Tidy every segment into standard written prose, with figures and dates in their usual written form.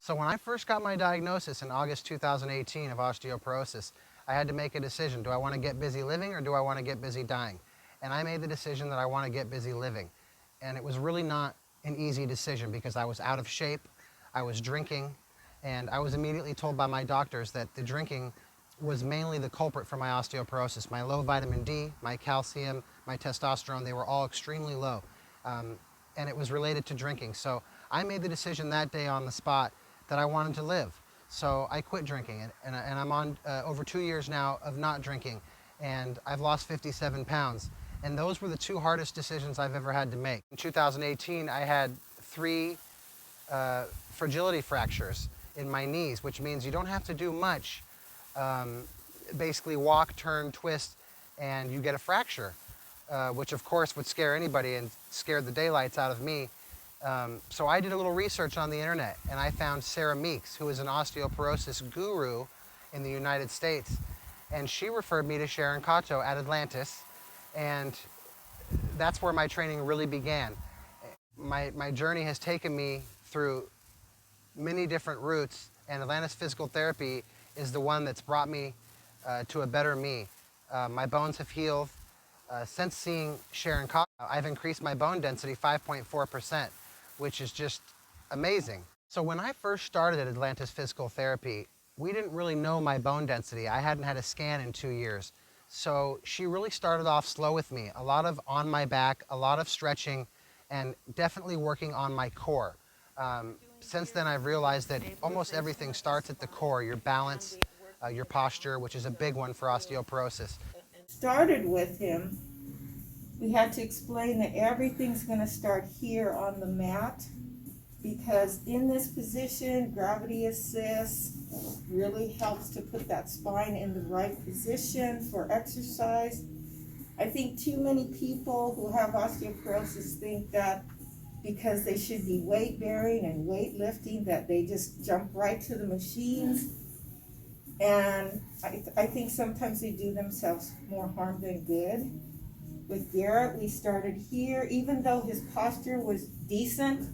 So when I first got my diagnosis in August 2018 of osteoporosis, I had to make a decision. Do I want to get busy living or do I want to get busy dying? And I made the decision that I want to get busy living. And it was really not an easy decision because I was out of shape, I was drinking, and I was immediately told by my doctors that the drinking was mainly the culprit for my osteoporosis. My low vitamin D, my calcium, my testosterone, they were all extremely low. And it was related to drinking. So I made the decision that day on the spot that I wanted to live. So I quit drinking, and I'm on over 2 years now of not drinking, and I've lost 57 pounds. And those were the two hardest decisions I've ever had to make. In 2018, I had 3 fragility fractures in my knees, which means you don't have to do much. Basically walk, turn, twist, and you get a fracture, which of course would scare anybody and scared the daylights out of me. So I did a little research on the internet, and I found Sara Meeks, who is an osteoporosis guru in the United States, and she referred me to Sharon Kato at Atlantis, and that's where my training really began. My journey has taken me through many different routes, and Atlantis Physical Therapy is the one that's brought me to a better me. My bones have healed. Since seeing Sharon Kato, I've increased my bone density 5.4%, which is just amazing. So when I first started at Atlantis Physical Therapy, we didn't really know my bone density. I hadn't had a scan in 2 years. So she really started off slow with me. A lot of on my back, a lot of stretching, and definitely working on my core. Since then, I've realized that almost everything starts at the core, your balance, your posture, which is a big one for osteoporosis. Started with him, we had to explain that everything's going to start here on the mat, because in this position, gravity assist really helps to put that spine in the right position for exercise. I think too many people who have osteoporosis think that because they should be weight bearing and weightlifting, that they just jump right to the machines. And I think sometimes they do themselves more harm than good. With Garrett, we started here. Even though his posture was decent,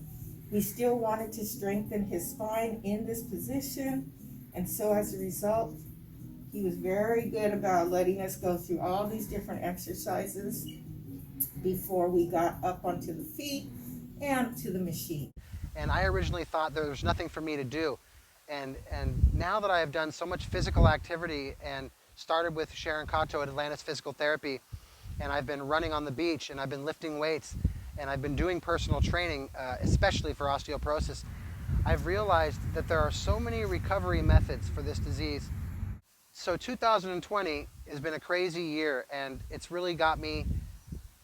we still wanted to strengthen his spine in this position. And so as a result, he was very good about letting us go through all these different exercises before we got up onto the feet and to the machine. And I originally thought there was nothing for me to do. And now that I have done so much physical activity and started with Sharon Kato at Atlantis Physical Therapy, and I've been running on the beach, and I've been lifting weights, and I've been doing personal training, especially for osteoporosis, I've realized that there are so many recovery methods for this disease. So 2020 has been a crazy year, and it's really got me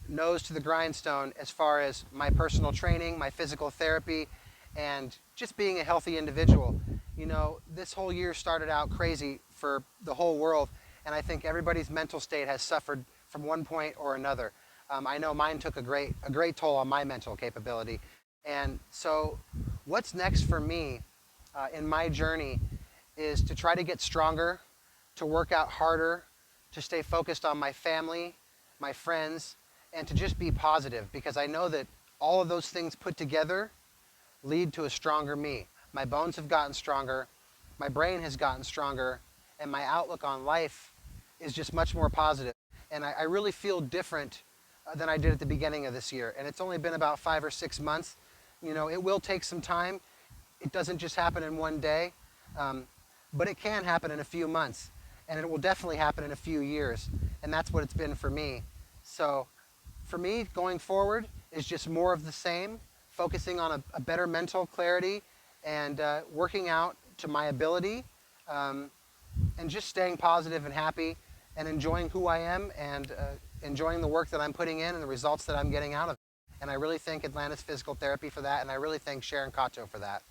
nose to the grindstone as far as my personal training, my physical therapy, and just being a healthy individual. You know, this whole year started out crazy for the whole world, and I think everybody's mental state has suffered from one point or another. I know mine took a great toll on my mental capability. And so what's next for me in my journey is to try to get stronger, to work out harder, to stay focused on my family, my friends, and to just be positive, because I know that all of those things put together lead to a stronger me. My bones have gotten stronger, my brain has gotten stronger, and my outlook on life is just much more positive. And I really feel different than I did at the beginning of this year. And it's only been about 5 or 6 months. You know, it will take some time. It doesn't just happen in one day, but it can happen in a few months. And it will definitely happen in a few years. And that's what it's been for me. So for me, going forward is just more of the same, focusing on a better mental clarity and working out to my ability, and just staying positive and happy and enjoying who I am and enjoying the work that I'm putting in and the results that I'm getting out of it. And I really thank Atlantis Physical Therapy for that, and I really thank Sharon Kato for that.